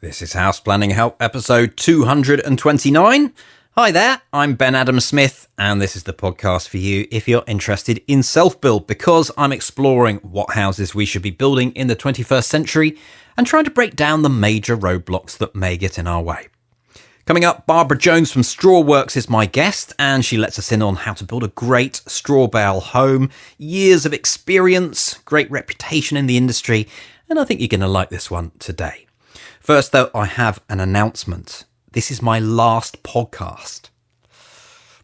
This is House Planning Help episode 229. Hi there, I'm Ben Adam Smith, and this is the podcast for you if you're interested in self-build, because I'm exploring what houses we should be building in the 21st century and trying to break down the major roadblocks that may get in our way. Coming up, Barbara Jones from Strawworks is my guest, and she lets us in on how to build a great straw bale home, years of experience, great reputation in the industry, and I think you're going to like this one today. First, though, I have an announcement. This is my last podcast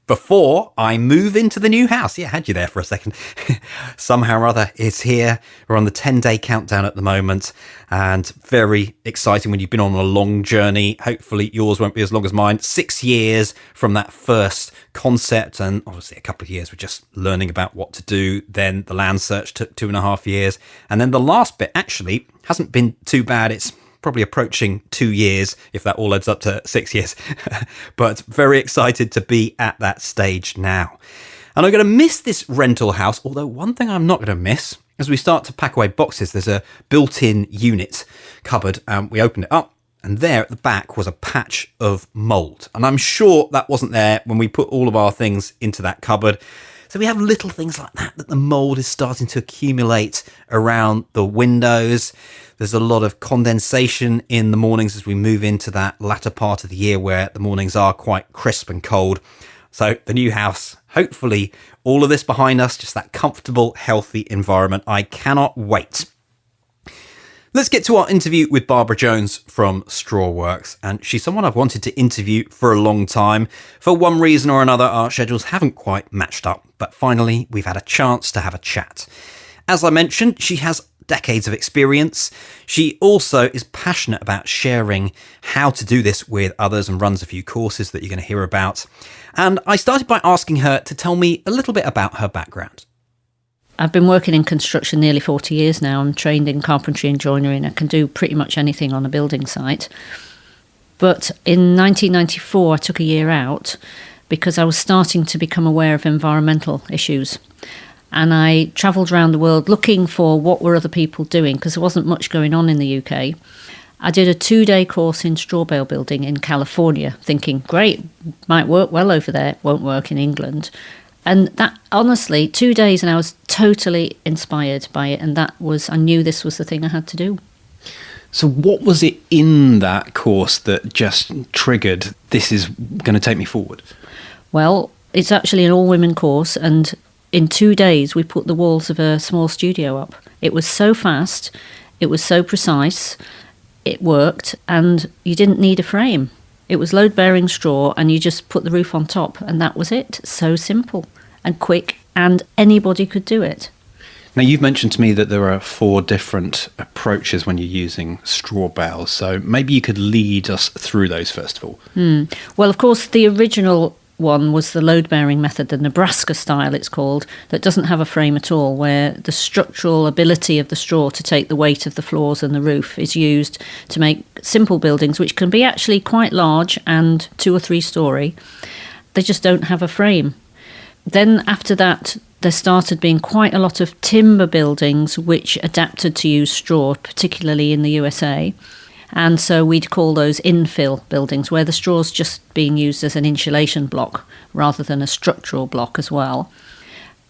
before I move into the new house. Yeah, I had you there for a second. Somehow or other, it's here. We're on the 10-day countdown at the moment, and very exciting when you've been on a long journey. Hopefully yours won't be as long as mine. 6 years from that first concept, and obviously a couple of years with just learning about what to do. Then the land search took 2.5 years. And then the last bit actually hasn't been too bad. It's probably approaching 2 years, if that all adds up to 6 years. But very excited to be at that stage now. And I'm going to miss this rental house, although one thing I'm not going to miss, as we start to pack away boxes, there's a built-in unit cupboard, and we open it up, and there at the back was a patch of mould. And I'm sure that wasn't there when we put all of our things into that cupboard. So we have little things like that the mould is starting to accumulate around the windows. There's a lot of condensation in the mornings as we move into that latter part of the year where the mornings are quite crisp and cold. So the new house, hopefully all of this behind us, just that comfortable, healthy environment. I cannot wait. Let's get to our interview with Barbara Jones from Strawworks, and she's someone I've wanted to interview for a long time. For one reason or another, our schedules haven't quite matched up, but finally we've had a chance to have a chat. As I mentioned, she has decades of experience. She also is passionate about sharing how to do this with others and runs a few courses that you're going to hear about. And I started by asking her to tell me a little bit about her background. I've been working in construction nearly 40 years now. I'm trained in carpentry and joinery, and I can do pretty much anything on a building site. But in 1994, I took a year out because I was starting to become aware of environmental issues. And I travelled around the world looking for what were other people doing, because there wasn't much going on in the UK. I did a 2-day course in straw bale building in California, thinking, great, might work well over there, won't work in England. And that, honestly, 2 days, and I was totally inspired by it. And I knew this was the thing I had to do. So what was it in that course that just triggered, this is going to take me forward? Well, it's actually an all-women course, and in 2 days, we put the walls of a small studio up. It was so fast, it was so precise, it worked, and you didn't need a frame. It was load-bearing straw, and you just put the roof on top, and that was it. So simple and quick, and anybody could do it. Now, you've mentioned to me that there are 4 different approaches when you're using straw bales, so maybe you could lead us through those first of all. Well, of course, the original one was the load-bearing method, the Nebraska style it's called, that doesn't have a frame at all, where the structural ability of the straw to take the weight of the floors and the roof is used to make simple buildings, which can be actually quite large and 2 or 3 storey. They just don't have a frame. Then after that, there started being quite a lot of timber buildings which adapted to use straw, particularly in the USA. And so we'd call those infill buildings, where the straw's just being used as an insulation block rather than a structural block as well.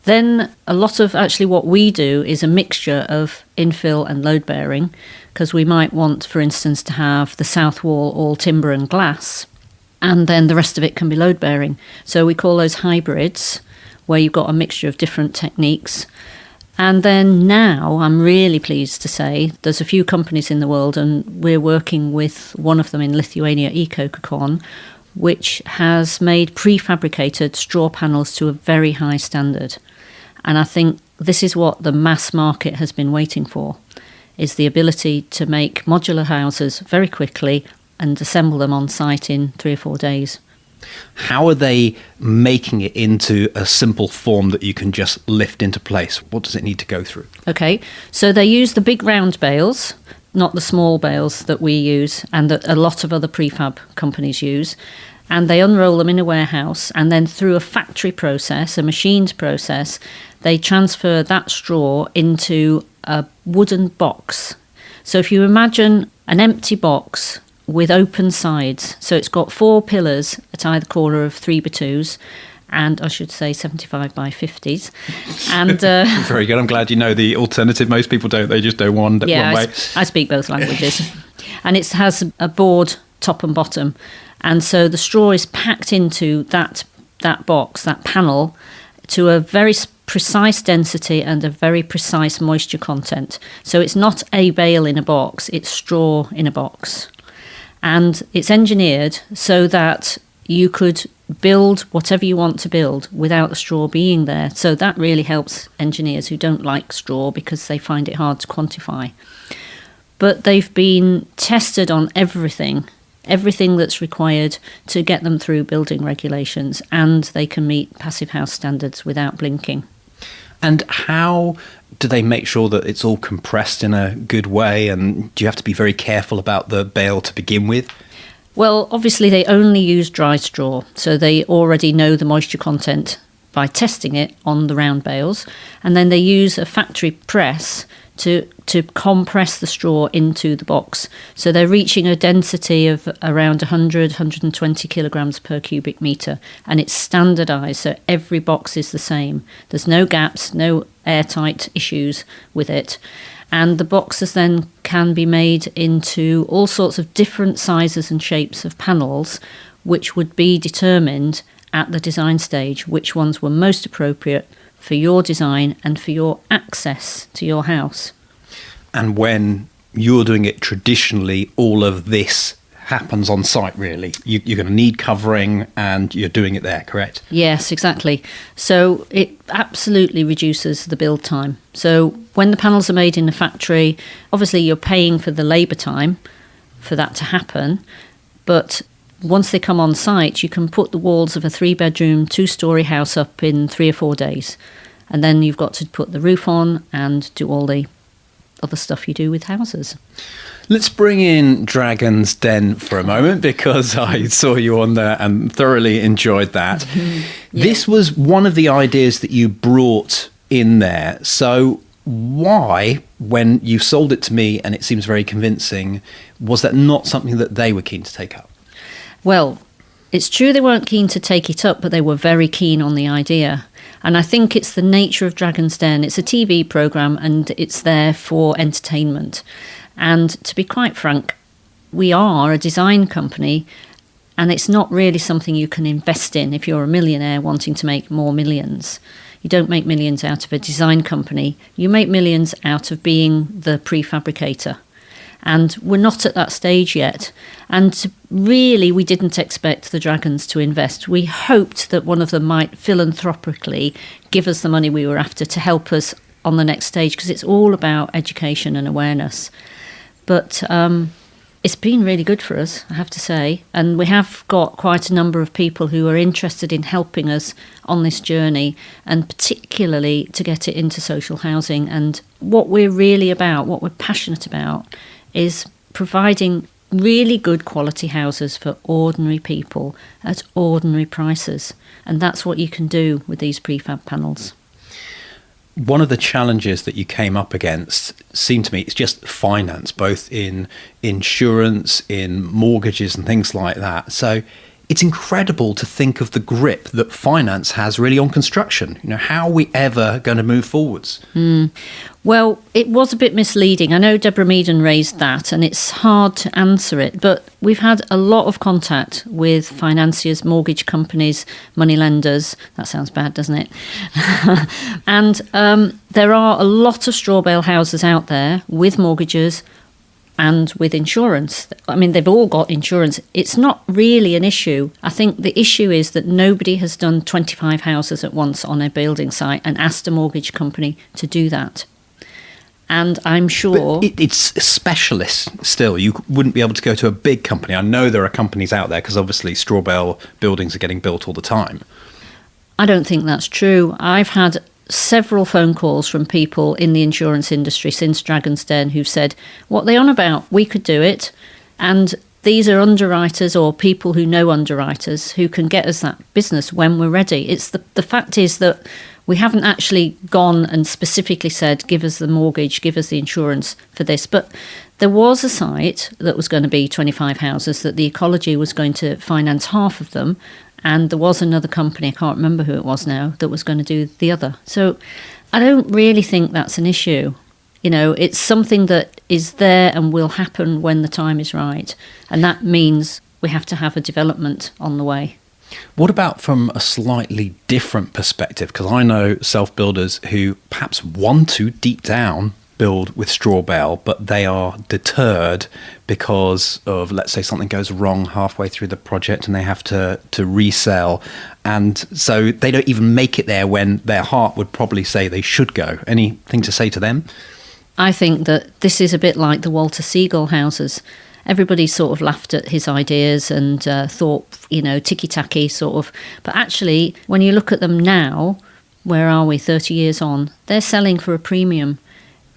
Then a lot of actually what we do is a mixture of infill and load bearing, because we might want, for instance, to have the south wall all timber and glass, and then the rest of it can be load bearing. So we call those hybrids, where you've got a mixture of different techniques. And then now, I'm really pleased to say, there's a few companies in the world, and we're working with one of them in Lithuania, EcoCon, which has made prefabricated straw panels to a very high standard. And I think this is what the mass market has been waiting for, is the ability to make modular houses very quickly and assemble them on site in 3 or 4 days. How are they making it into a simple form that you can just lift into place? What does it need to go through? Okay, so they use the big round bales, not the small bales that we use and that a lot of other prefab companies use. And they unroll them in a warehouse, and then through a factory process, a machined process, they transfer that straw into a wooden box. So if you imagine an empty box with open sides. So it's got 4 pillars at either corner of 3x2s, and I should say 75 by 50s. And very good. I'm glad you know the alternative. Most people don't. They just do one way. I speak both languages. And it has a board top and bottom. And so the straw is packed into that box, that panel, to a very precise density and a very precise moisture content. So it's not a bale in a box, it's straw in a box. And it's engineered so that you could build whatever you want to build without the straw being there. So that really helps engineers who don't like straw because they find it hard to quantify. But they've been tested on everything that's required to get them through building regulations, and they can meet Passive House standards without blinking. And how do they make sure that it's all compressed in a good way? And do you have to be very careful about the bale to begin with? Well, obviously they only use dry straw, so they already know the moisture content by testing it on the round bales, and then they use a factory press to compress the straw into the box. So they're reaching a density of around 100, 120 kilograms per cubic metre, and it's standardised, so every box is the same. There's no gaps, no airtight issues with it. And the boxes then can be made into all sorts of different sizes and shapes of panels, which would be determined at the design stage, which ones were most appropriate for your design and for your access to your house. And when you're doing it traditionally, all of this happens on site, really. You're going to need covering and you're doing it there, correct? Yes, exactly. So it absolutely reduces the build time. So when the panels are made in the factory, obviously you're paying for the labour time for that to happen. But once they come on site, you can put the walls of a 3-bedroom, 2-storey house up in 3 or 4 days. And then you've got to put the roof on and do all the other stuff you do with houses. Let's bring in Dragon's Den for a moment, because I saw you on there and thoroughly enjoyed that. Yeah. This was one of the ideas that you brought in there. So why, when you sold it to me and it seems very convincing, was that not something that they were keen to take up? Well, it's true they weren't keen to take it up, but they were very keen on the idea. And I think it's the nature of Dragon's Den. It's a TV programme and it's there for entertainment. And to be quite frank, we are a design company, and it's not really something you can invest in if you're a millionaire wanting to make more millions. You don't make millions out of a design company. You make millions out of being the prefabricator. And we're not at that stage yet. And really, we didn't expect the Dragons to invest. We hoped that one of them might philanthropically give us the money we were after to help us on the next stage, because it's all about education and awareness. But it's been really good for us, I have to say. And we have got quite a number of people who are interested in helping us on this journey, and particularly to get it into social housing. And what we're really about, what we're passionate about, is providing really good quality houses for ordinary people at ordinary prices. And that's what you can do with these prefab panels. One of the challenges that you came up against seemed to me, it's just finance, both in insurance, in mortgages and things like that. So it's incredible to think of the grip that finance has really on construction. You know, how are we ever going to move forwards? Well, it was a bit misleading. I know Deborah Meaden raised that, and it's hard to answer it, but we've had a lot of contact with financiers, mortgage companies, money lenders. That sounds bad, doesn't it? And there are a lot of straw bale houses out there with mortgages and with insurance. I mean, they've all got insurance. It's not really an issue. I think the issue is that nobody has done 25 houses at once on a building site and asked a mortgage company to do that. And I'm sure... But it's specialist still. You wouldn't be able to go to a big company. I know there are companies out there, because obviously straw bale buildings are getting built all the time. I don't think that's true. I've had several phone calls from people in the insurance industry since Dragon's Den who've said, what are they on about? We could do it. And these are underwriters or people who know underwriters who can get us that business when we're ready. It's the fact is that we haven't actually gone and specifically said, give us the mortgage, give us the insurance for this. But There was a site that was going to be 25 houses, that the ecology was going to finance half of them, and there was another company, I can't remember who it was now, that was going to do the other. So I don't really think that's an issue. It's something that is there and will happen when the time is right. And that means we have to have a development on the way. What about from a slightly different perspective? Because I know self-builders who perhaps want to, deep down, build with straw bale, but they are deterred because of, let's say, something goes wrong halfway through the project and they have to resell. And so they don't even make it there when their heart would probably say they should go. Anything to say to them? I think that this is a bit like the Walter Siegel houses. Everybody sort of laughed at his ideas and thought, ticky-tacky sort of. But actually, when you look at them now, where are we, 30 years on, they're selling for a premium.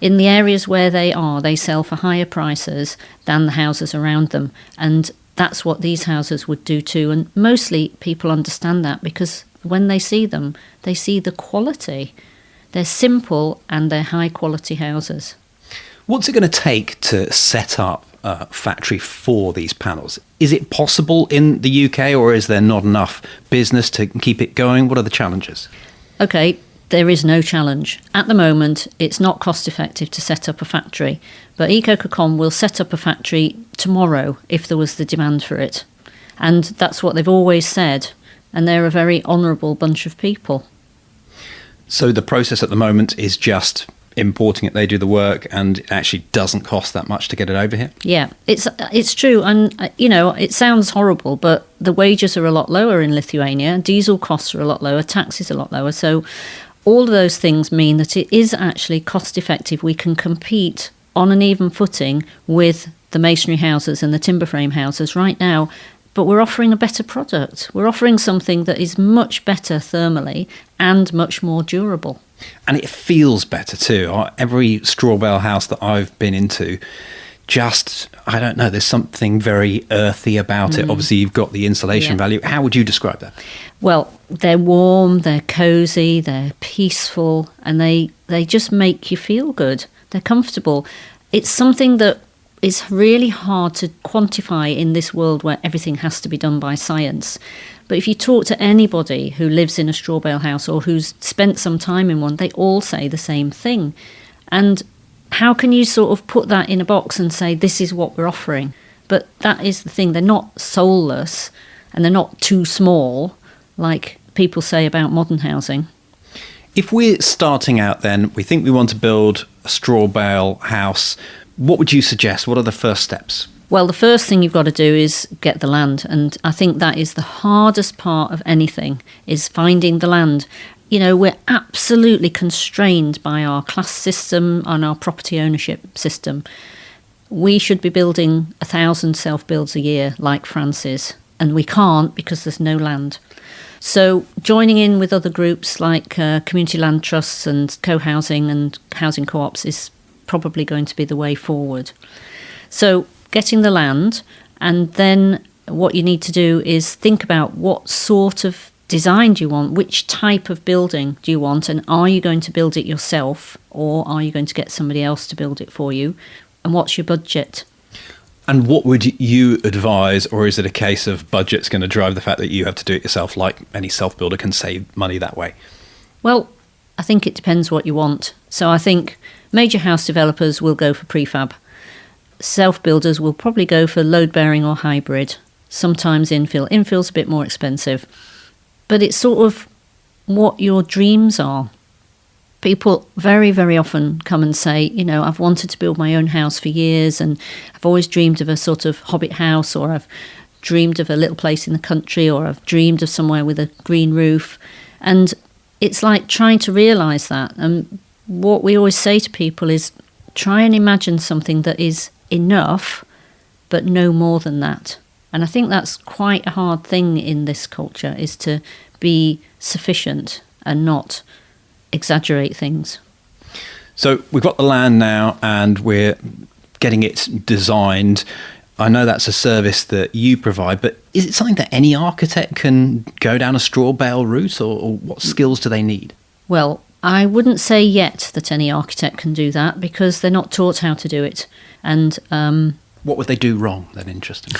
In the areas where they sell for higher prices than the houses around them. And that's what these houses would do too. And mostly people understand that because when they see them, they see the quality. They're simple and they're high quality houses. What's it going to take to set up a factory for these panels? Is it possible in the UK, or is there not enough business to keep it going? What are the challenges? Okay, there is no challenge. At the moment, it's not cost effective to set up a factory, but EcoCocon will set up a factory tomorrow if there was the demand for it. And that's what they've always said. And they're a very honourable bunch of people. So the process at the moment is just importing it, they do the work, and it actually doesn't cost that much to get it over here? Yeah, it's true. And, it sounds horrible, but the wages are a lot lower in Lithuania. Diesel costs are a lot lower, taxes are a lot lower. So all of those things mean that it is actually cost effective. We can compete on an even footing with the masonry houses and the timber frame houses right now. But we're offering a better product. We're offering something that is much better thermally and much more durable. And it feels better too. Every straw bale house that I've been into, I don't know, there's something very earthy about it. Obviously, you've got the insulation value. How would you describe that? Well, they're warm, they're cosy, they're peaceful, and they just make you feel good. They're comfortable. It's something that is really hard to quantify in this world where everything has to be done by science. But if you talk to anybody who lives in a straw bale house or who's spent some time in one, they all say the same thing. And how can you sort of put that in a box and say, this is what we're offering? But that is the thing. They're not soulless and they're not too small, like people say about modern housing. If we're starting out then, we think we want to build a straw bale house, what would you suggest? What are the first steps? Well, the first thing you've got to do is get the land. And I think that is the hardest part of anything, is finding the land. We're absolutely constrained by our class system and our property ownership system. We should be building 1,000 self-builds a year like France is, and we can't because there's no land. So joining in with other groups like community land trusts and co-housing and housing co-ops is probably going to be the way forward. So getting the land, and then what you need to do is think about what sort of design do you want, which type of building do you want, and are you going to build it yourself or are you going to get somebody else to build it for you, and what's your budget? And what would you advise, or is it a case of budget's going to drive the fact that you have to do it yourself, like any self-builder can save money that way? Well, I think it depends what you want. So I think major house developers will go for prefab. Self-builders will probably go for load-bearing or hybrid, sometimes infill. Infill's a bit more expensive. But it's sort of what your dreams are. People very, very often come and say, I've wanted to build my own house for years and I've always dreamed of a sort of hobbit house, or I've dreamed of a little place in the country, or I've dreamed of somewhere with a green roof. And it's like trying to realise that. And what we always say to people is try and imagine something that is enough, but no more than that. And I think that's quite a hard thing in this culture, is to be sufficient and not exaggerate things. So we've got the land now and we're getting it designed. I know that's a service that you provide, but is it something that any architect can go down a straw bale route, or what skills do they need? Well, I wouldn't say yet that any architect can do that because they're not taught how to do it. And what would they do wrong then? Interesting.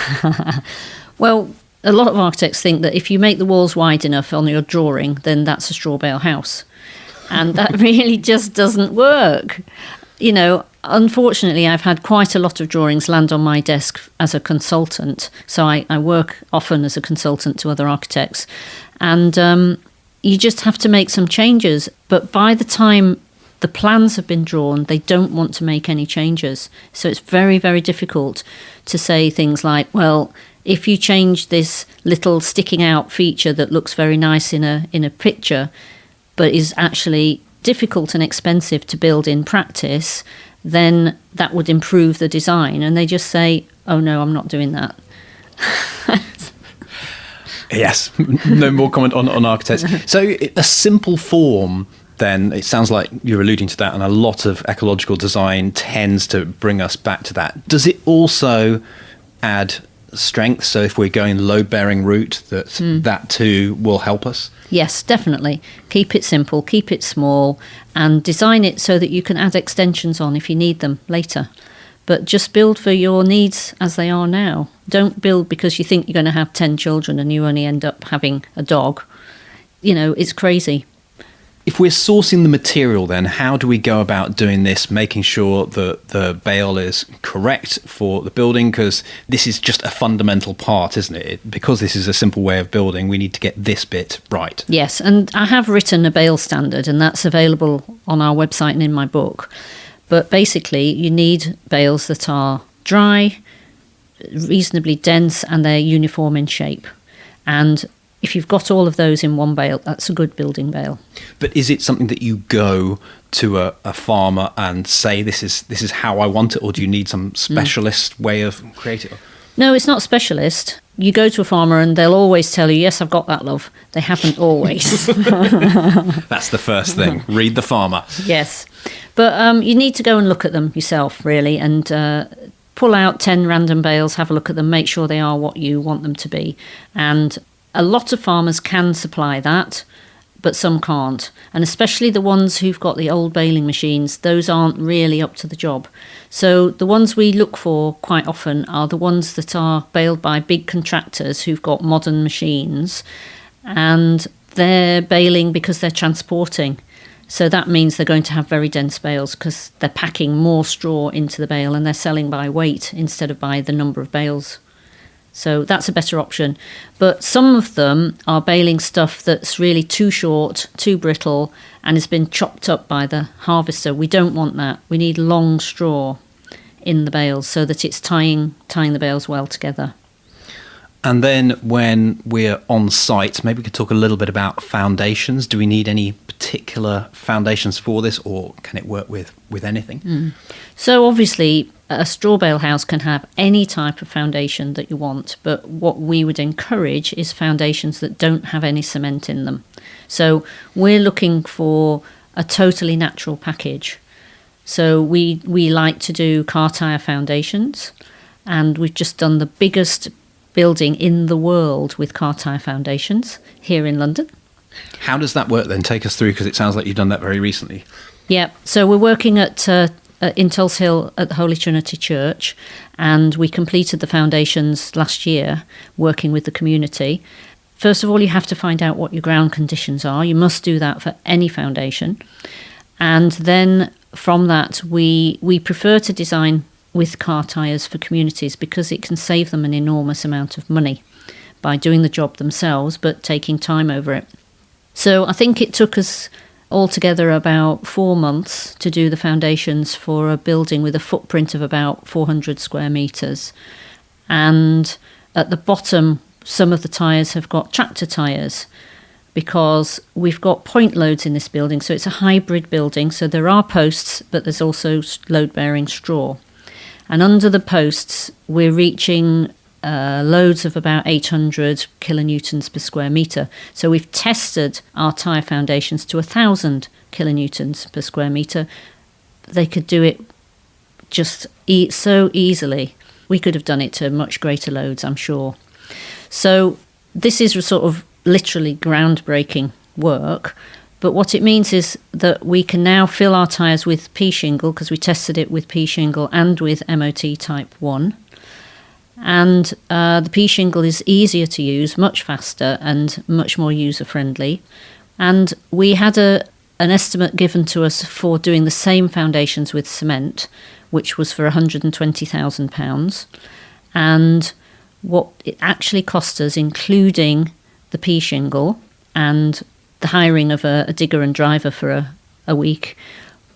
well, a lot of architects think that if you make the walls wide enough on your drawing, then that's a straw bale house. And that really just doesn't work. You know, unfortunately, I've had quite a lot of drawings land on my desk as a consultant. So I work often as a consultant to other architects. And you just have to make some changes. But by the time the plans have been drawn, they don't want to make any changes. So it's very, very difficult to say things like, well, if you change this little sticking out feature that looks very nice in a picture, but is actually difficult and expensive to build in practice, then that would improve the design. And they just say, oh no, I'm not doing that. Yes, no more comment on architects. So a simple form, then, it sounds like you're alluding to that, and a lot of ecological design tends to bring us back to that. Does it also add strength? So if we're going load-bearing route, that too will help us? Yes, definitely. Keep it simple, keep it small, and design it so that you can add extensions on if you need them later. But just build for your needs as they are now. Don't build because you think you're going to have 10 children and you only end up having a dog. You know, it's crazy. If we're sourcing the material, then how do we go about doing this, making sure that the bale is correct for the building? Because this is just a fundamental part, isn't it? Because this is a simple way of building, we need to get this bit right. Yes, and I have written a bale standard, and that's available on our website and in my book. But basically, you need bales that are dry, reasonably dense, and they're uniform in shape. And if you've got all of those in one bale, that's a good building bale. But is it something that you go to a farmer and say, this is how I want it, or do you need some specialist way of creating it? No, it's not specialist. You go to a farmer and they'll always tell you, yes, I've got that, love. They haven't always. That's the first thing. Read the farmer. Yes. But you need to go and look at them yourself, really, and pull out 10 random bales, have a look at them, make sure they are what you want them to be. And a lot of farmers can supply that, but some can't. And especially the ones who've got the old baling machines, those aren't really up to the job. So the ones we look for quite often are the ones that are baled by big contractors who've got modern machines, and they're baling because they're transporting. So that means they're going to have very dense bales because they're packing more straw into the bale and they're selling by weight instead of by the number of bales. So that's a better option. But some of them are baling stuff that's really too short, too brittle, and has been chopped up by the harvester. We don't want that. We need long straw in the bales so that it's tying the bales well together. And then when we're on site, maybe we could talk a little bit about foundations. Do we need any particular foundations for this, or can it work with anything? So obviously, a straw bale house can have any type of foundation that you want, but what we would encourage is foundations that don't have any cement in them. So we're looking for a totally natural package. So we like to do car tyre foundations, and we've just done the biggest building in the world with car tyre foundations here in London. How does that work then? Take us through, because it sounds like you've done that very recently. Yeah, so we're working in Tulse Hill at the Holy Trinity Church, and we completed the foundations last year working with the community. First of all, you have to find out what your ground conditions are. You must do that for any foundation. And then from that, we prefer to design with car tyres for communities because it can save them an enormous amount of money by doing the job themselves but taking time over it. So I think it took us altogether about 4 months to do the foundations for a building with a footprint of about 400 square metres. And at the bottom, some of the tyres have got tractor tyres because we've got point loads in this building. So it's a hybrid building. So there are posts, but there's also load-bearing straw. And under the posts, we're reaching loads of about 800 kilonewtons per square metre. So we've tested our tyre foundations to 1,000 kilonewtons per square metre. They could do it just so easily. We could have done it to much greater loads, I'm sure. So this is sort of literally groundbreaking work, But what it means is that we can now fill our tyres with pea shingle, because we tested it with pea shingle and with MOT Type 1. And the pea shingle is easier to use, much faster and much more user-friendly. And we had an estimate given to us for doing the same foundations with cement, which was for £120,000. And what it actually cost us, including the pea shingle and the hiring of a digger and driver for a week,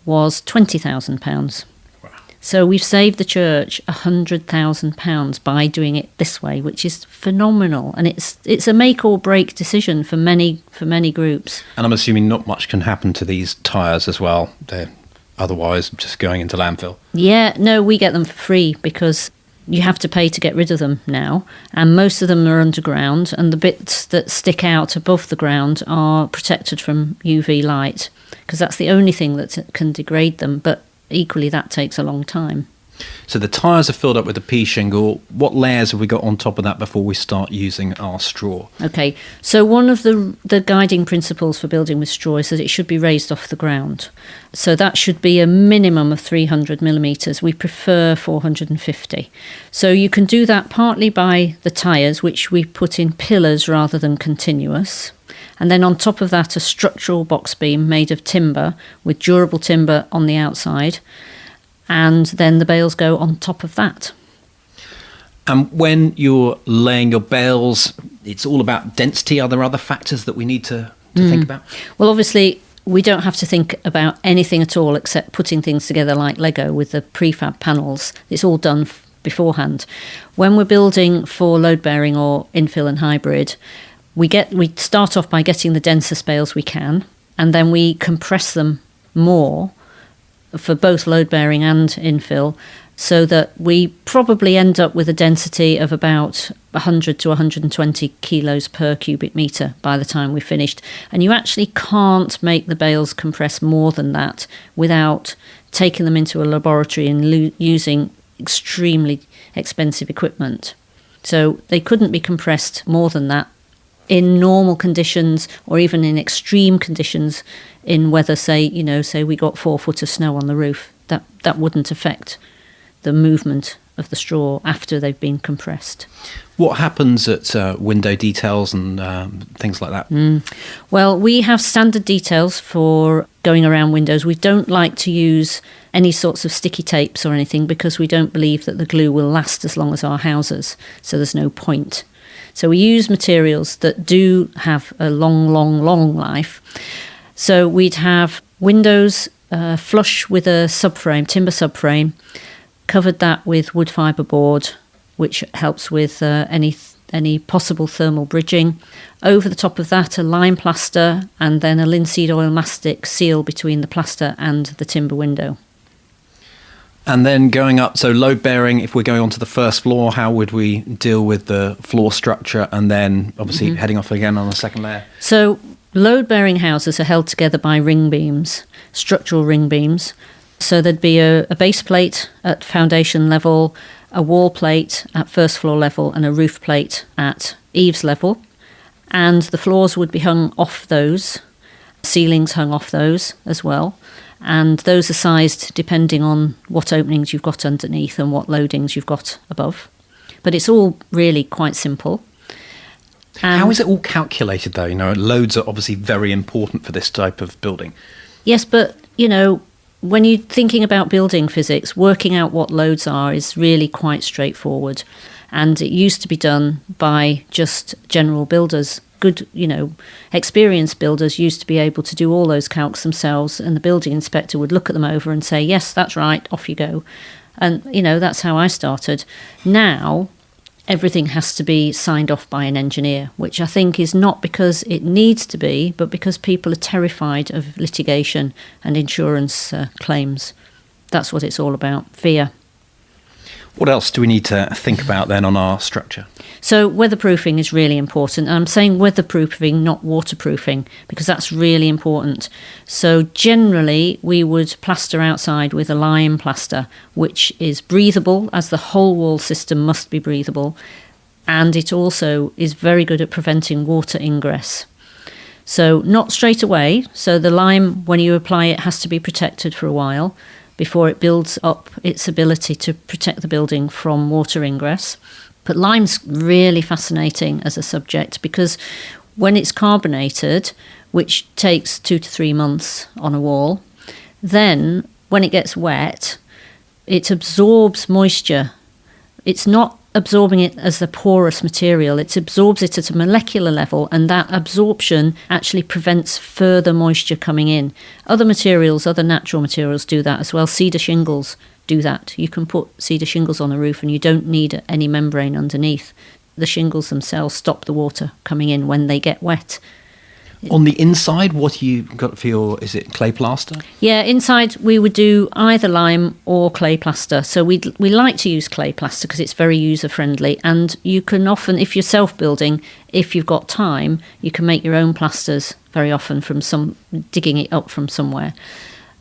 was £20,000. Wow. So we've saved the church £100,000 by doing it this way, which is phenomenal. And it's a make or break decision for many groups. And I'm assuming not much can happen to these tyres as well. They're otherwise just going into landfill. Yeah, no, we get them for free because you have to pay to get rid of them now, and most of them are underground, and the bits that stick out above the ground are protected from UV light, because that's the only thing that can degrade them, but equally that takes a long time. So the tyres are filled up with the pea shingle. What layers have we got on top of that before we start using our straw? Okay, so one of the guiding principles for building with straw is that it should be raised off the ground. So that should be a minimum of 300 millimetres. We prefer 450. So you can do that partly by the tyres, which we put in pillars rather than continuous. And then on top of that, a structural box beam made of timber with durable timber on the outside. And then the bales go on top of that. And when you're laying your bales, it's all about density. Are there other factors that we need to think about? Well, obviously, we don't have to think about anything at all except putting things together like Lego with the prefab panels. It's all done beforehand. When we're building for load bearing or infill and hybrid, we start off by getting the densest bales we can, and then we compress them more for both load bearing and infill, so that we probably end up with a density of about 100 to 120 kilos per cubic metre by the time we've finished. And you actually can't make the bales compress more than that without taking them into a laboratory and using extremely expensive equipment. So they couldn't be compressed more than that in normal conditions, or even in extreme conditions in weather. Say we got 4 foot of snow on the roof, that wouldn't affect the movement of the straw after they've been compressed. What happens at window details and things like that? Well, we have standard details for going around windows. We don't like to use any sorts of sticky tapes or anything, because we don't believe that the glue will last as long as our houses, so there's no point. So we use materials that do have a long life. So we'd have windows flush with a subframe, timber subframe, covered that with wood fibre board, which helps with any possible thermal bridging. Over the top of that, a lime plaster, and then a linseed oil mastic seal between the plaster and the timber window. And then going up, so load bearing, if we're going onto the first floor, how would we deal with the floor structure, and then obviously heading off again on the second layer? So load bearing houses are held together by ring beams, structural ring beams. So there'd be a base plate at foundation level, a wall plate at first floor level, and a roof plate at eaves level. And the floors would be hung off those, ceilings hung off those as well. And those are sized depending on what openings you've got underneath and what loadings you've got above. But it's all really quite simple. How is it all calculated, though? Loads are obviously very important for this type of building. Yes, but, when you're thinking about building physics, working out what loads are is really quite straightforward. And it used to be done by just general builders. Good, experienced builders used to be able to do all those calcs themselves, and the building inspector would look at them over and say, yes, that's right, off you go. And, that's how I started. Now, everything has to be signed off by an engineer, which I think is not because it needs to be, but because people are terrified of litigation and insurance claims. That's what it's all about, fear. What else do we need to think about then on our structure? So weatherproofing is really important. And I'm saying weatherproofing, not waterproofing, because that's really important. So generally, we would plaster outside with a lime plaster, which is breathable, as the whole wall system must be breathable. And it also is very good at preventing water ingress. So not straight away. So the lime, when you apply it, has to be protected for a while before it builds up its ability to protect the building from water ingress. But lime's really fascinating as a subject because when it's carbonated, which takes 2 to 3 months on a wall, then when it gets wet, it absorbs moisture. It's not absorbing it as a porous material, it absorbs it at a molecular level, and that absorption actually prevents further moisture coming in. Other materials, other natural materials do that as well. Cedar shingles do that. You can put cedar shingles on a roof and you don't need any membrane underneath. The shingles themselves stop the water coming in when they get wet. On the inside, what you got for your, is it clay plaster? Yeah, inside we would do either lime or clay plaster. So we like to use clay plaster because it's very user friendly, and you can often, if you're self-building, if you've got time, you can make your own plasters very often from digging it up from somewhere.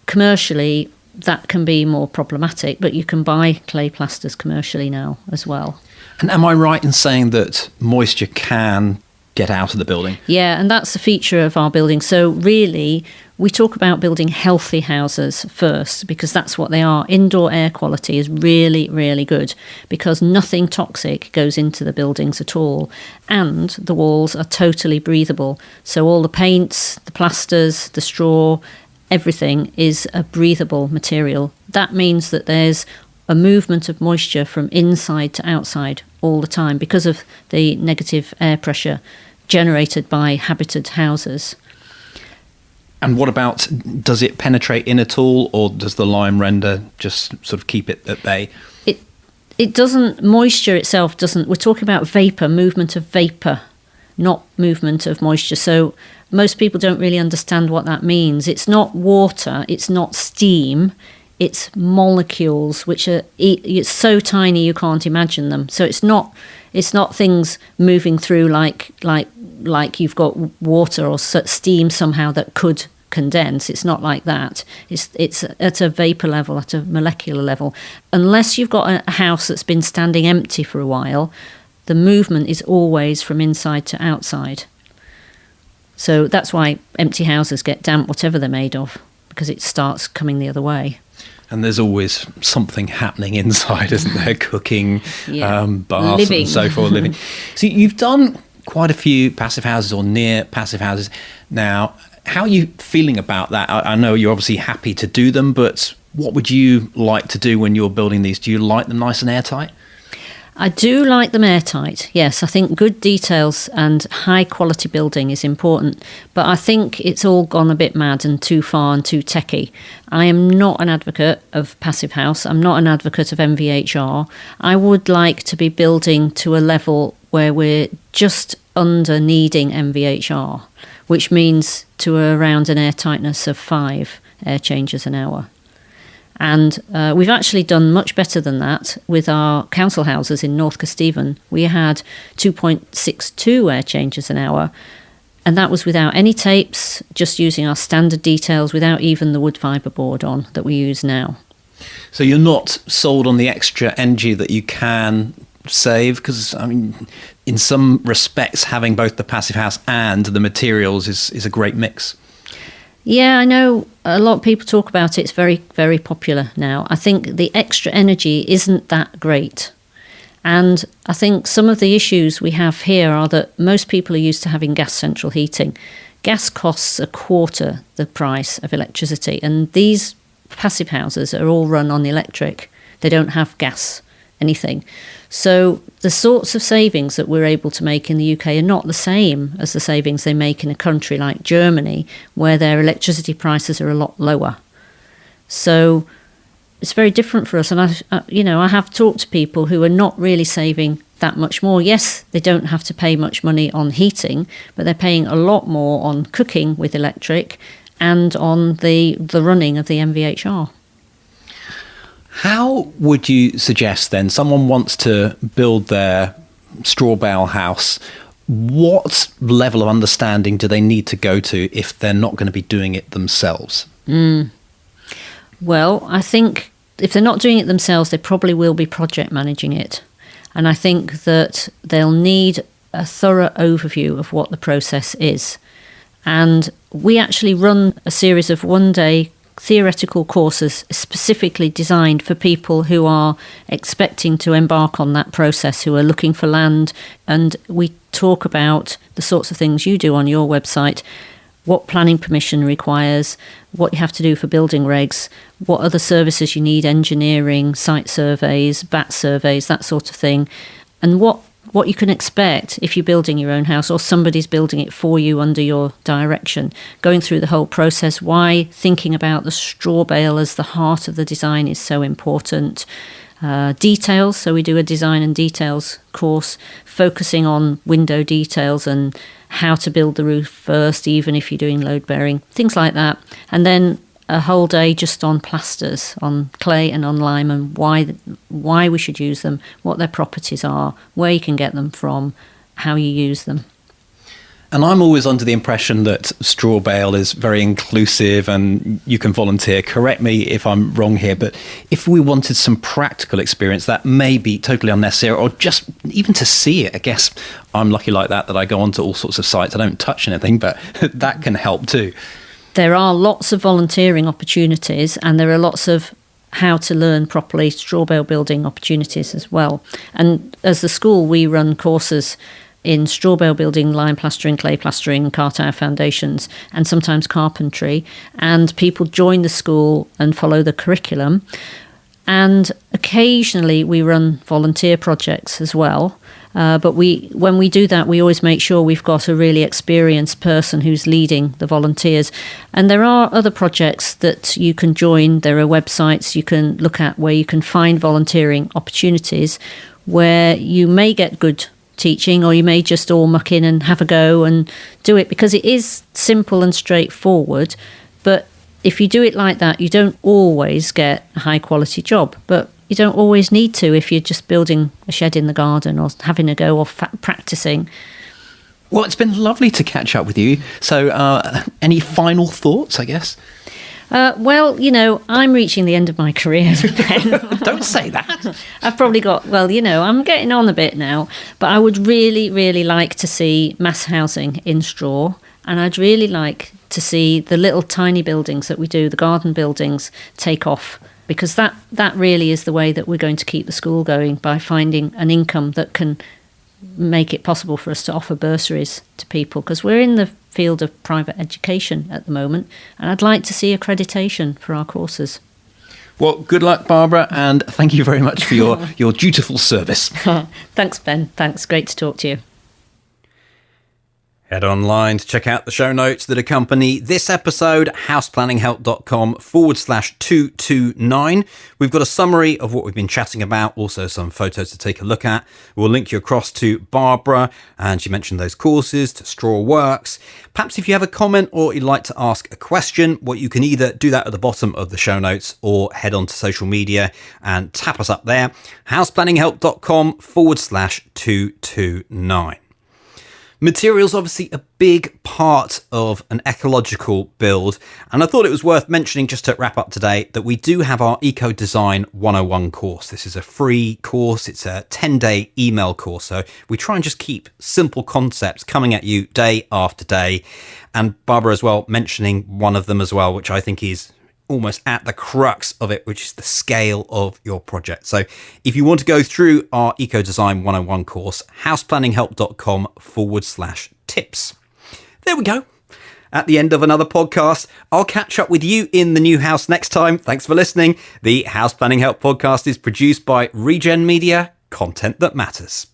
Commercially, that can be more problematic, but you can buy clay plasters commercially now as well. And am I right in saying that moisture can get out of the building? Yeah, and that's a feature of our building. So really, we talk about building healthy houses first because that's what they are. Indoor air quality is really, really good because nothing toxic goes into the buildings at all. And the walls are totally breathable. So all the paints, the plasters, the straw, everything is a breathable material. That means that there's a movement of moisture from inside to outside all the time because of the negative air pressure generated by habited houses. And what about, does it penetrate in at all, or does the lime render just sort of keep it at bay? It doesn't, moisture itself doesn't, we're talking about vapour, movement of vapour, not movement of moisture. So most people don't really understand what that means. It's not water, it's not steam, it's molecules which are it's so tiny you can't imagine them. So it's not things moving through like you've got water or steam somehow that could condense. It's not like that. It's at a vapor level, at a molecular level. Unless you've got a house that's been standing empty for a while, the movement is always from inside to outside. So that's why empty houses get damp, whatever they're made of, because it starts coming the other way. And there's always something happening inside, isn't there? Cooking, baths living. And so forth, living. So you've done quite a few passive houses or near passive houses. Now, how are you feeling about that? I know you're obviously happy to do them, but what would you like to do when you're building these? Do you like them nice and airtight? I do like them airtight, yes. I think good details and high quality building is important, but I think it's all gone a bit mad and too far and too techie. I am not an advocate of passive house. I'm not an advocate of MVHR. I would like to be building to a level where we're just under needing MVHR, which means to around an air tightness of 5 air changes an hour. And we've actually done much better than that with our council houses in North Kesteven. We had 2.62 air changes an hour, and that was without any tapes, just using our standard details, without even the wood fibre board on that we use now. So you're not sold on the extra energy that you can save? Because, I mean, in some respects, having both the passive house and the materials is a great mix. Yeah, I know a lot of people talk about it. It's very, very popular now. I think the extra energy isn't that great. And I think some of the issues we have here are that most people are used to having gas central heating. Gas costs a quarter the price of electricity. And these passive houses are all run on electric. They don't have gas, anything. So the sorts of savings that we're able to make in the UK are not the same as the savings they make in a country like Germany, where their electricity prices are a lot lower. So it's very different for us. And I have talked to people who are not really saving that much more. Yes, they don't have to pay much money on heating, but they're paying a lot more on cooking with electric and on the running of the MVHR. How would you suggest then, someone wants to build their straw bale house, what level of understanding do they need to go to if they're not going to be doing it themselves? Well, I think if they're not doing it themselves, they probably will be project managing it. And I think that they'll need a thorough overview of what the process is. And we actually run a series of one-day theoretical courses specifically designed for people who are expecting to embark on that process, who are looking for land. And we talk about the sorts of things you do on your website, what planning permission requires, what you have to do for building regs, what other services you need, engineering, site surveys, BAT surveys, that sort of thing, and what you can expect if you're building your own house or somebody's building it for you under your direction, going through the whole process, why thinking about the straw bale as the heart of the design is so important. Details, so we do a design and details course focusing on window details and how to build the roof first, even if you're doing load bearing, things like that. And then a whole day just on plasters, on clay and on lime, and why we should use them, what their properties are, where you can get them from, how you use them. And I'm always under the impression that straw bale is very inclusive and you can volunteer. Correct me if I'm wrong here, but if we wanted some practical experience, that may be totally unnecessary, or just even to see it. I guess I'm lucky like that I go onto all sorts of sites. I don't touch anything, but that can help too. There are lots of volunteering opportunities, and there are lots of how to learn properly straw bale building opportunities as well. And as the school, we run courses in straw bale building, lime plastering, clay plastering, car tire foundations, and sometimes carpentry. And people join the school and follow the curriculum. And occasionally we run volunteer projects as well. But when we do that, we always make sure we've got a really experienced person who's leading the volunteers. And there are other projects that you can join. There are websites you can look at where you can find volunteering opportunities where you may get good teaching, or you may just all muck in and have a go and do it, because it is simple and straightforward. But if you do it like that, you don't always get a high quality job. But you don't always need to if you're just building a shed in the garden or having a go or practicing. Well, it's been lovely to catch up with you. So any final thoughts, I guess? Well, I'm reaching the end of my career, Ben. Don't say that. I've probably got, I'm getting on a bit now, but I would really, really like to see mass housing in straw, and I'd really like to see the little tiny buildings that we do, the garden buildings, take off, because that really is the way that we're going to keep the school going, by finding an income that can make it possible for us to offer bursaries to people, because we're in the field of private education at the moment, and I'd like to see accreditation for our courses. Well, good luck, Barbara, and thank you very much for your dutiful service. Thanks, Ben. Thanks. Great to talk to you. Head online to check out the show notes that accompany this episode, houseplanninghelp.com/229. We've got a summary of what we've been chatting about, also some photos to take a look at. We'll link you across to Barbara, and she mentioned those courses, to Straw Works. Perhaps if you have a comment or you'd like to ask a question, well, you can either do that at the bottom of the show notes or head on to social media and tap us up there, houseplanninghelp.com/229. Materials obviously a big part of an ecological build, and I thought it was worth mentioning, just to wrap up today, that we do have our Eco Design 101 course. This is a free course. It's a 10-day email course, so we try and just keep simple concepts coming at you day after day. And Barbara as well mentioning one of them as well, which I think is almost at the crux of it, which is the scale of your project. So if you want to go through our Eco Design 101 course, houseplanninghelp.com/tips. There we go. At the end of another podcast. I'll catch up with you in the new house next time. Thanks for listening. The House Planning Help podcast is produced by Regen Media, content that matters.